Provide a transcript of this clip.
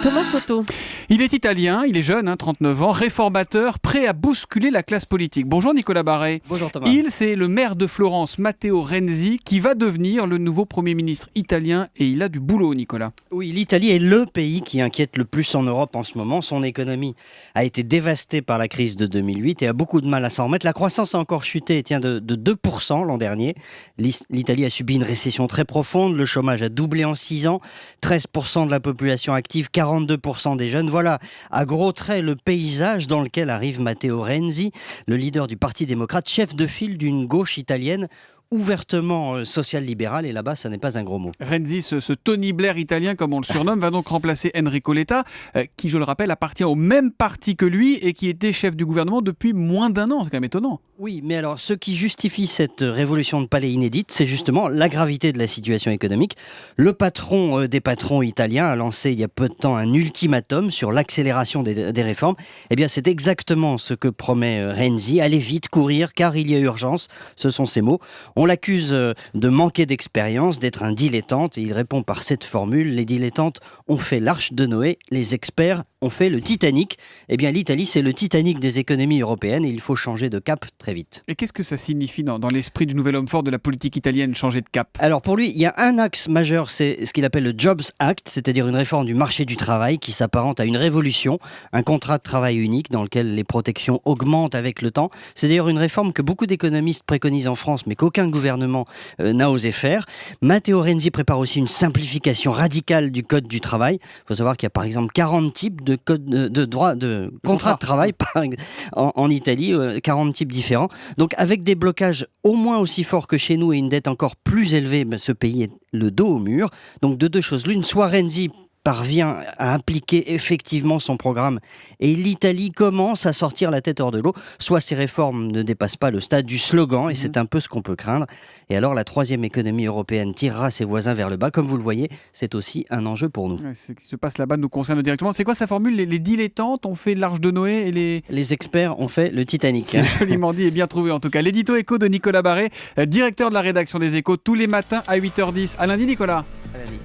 Thomas Soto. Il est italien, il est jeune, 39 ans, réformateur, prêt à bousculer la classe politique. Bonjour Nicolas Barret. Bonjour Thomas. C'est le maire de Florence, Matteo Renzi, qui va devenir le nouveau Premier ministre italien et il a du boulot, Nicolas. Oui, l'Italie est le pays qui inquiète le plus en Europe en ce moment. Son économie a été dévastée par la crise de 2008 et a beaucoup de mal à s'en remettre. La croissance a encore chuté et tient de 2% l'an dernier. L'Italie a subi une récession très profonde, le chômage a doublé en 6 ans, 13% de la population active, 42% des jeunes. Voilà, à gros traits, le paysage dans lequel arrive Matteo Renzi, le leader du Parti démocrate, chef de file d'une gauche italienne ouvertement social-libérale, et là-bas, ça n'est pas un gros mot. Renzi, ce Tony Blair italien, comme on le surnomme, va donc remplacer Enrico Letta, qui, je le rappelle, appartient au même parti que lui et qui était chef du gouvernement depuis moins d'1 an. C'est quand même étonnant. Oui, mais alors, ce qui justifie cette révolution de palais inédite, c'est justement la gravité de la situation économique. Le patron des patrons italiens a lancé il y a peu de temps un ultimatum sur l'accélération des réformes. Eh bien, c'est exactement ce que promet Renzi. Allez vite, courir, car il y a urgence. Ce sont ses mots. On l'accuse de manquer d'expérience, d'être un dilettante, et il répond par cette formule: les dilettantes ont fait l'Arche de Noé, les experts ont fait le Titanic. Eh bien, l'Italie, c'est le Titanic des économies européennes et il faut changer de cap très vite. Et qu'est-ce que ça signifie dans l'esprit du nouvel homme fort de la politique italienne, changer de cap? Alors pour lui, il y a un axe majeur, c'est ce qu'il appelle le Jobs Act, c'est-à-dire une réforme du marché du travail qui s'apparente à une révolution, un contrat de travail unique dans lequel les protections augmentent avec le temps. C'est d'ailleurs une réforme que beaucoup d'économistes préconisent en France, mais qu'aucun gouvernement n'a osé faire. Matteo Renzi prépare aussi une simplification radicale du code du travail. Il faut savoir qu'il y a par exemple 40 types de contrats de travail en Italie, 40 types différents. Donc avec des blocages au moins aussi forts que chez nous et une dette encore plus élevée, ce pays est le dos au mur. Donc de deux choses l'une, soit Renzi parvient à appliquer effectivement son programme et l'Italie commence à sortir la tête hors de l'eau, soit ces réformes ne dépassent pas le stade du slogan, et c'est un peu ce qu'on peut craindre. Et alors la troisième économie européenne tirera ses voisins vers le bas. Comme vous le voyez, c'est aussi un enjeu pour nous. Ouais, ce qui se passe là-bas nous concerne directement. C'est quoi sa formule? Les dilettantes ont fait l'Arche de Noé et les experts ont fait le Titanic. C'est joliment dit et bien trouvé en tout cas. L'édito écho de Nicolas Barret, directeur de la rédaction des Échos, tous les matins à 8h10. À lundi Nicolas. À lundi.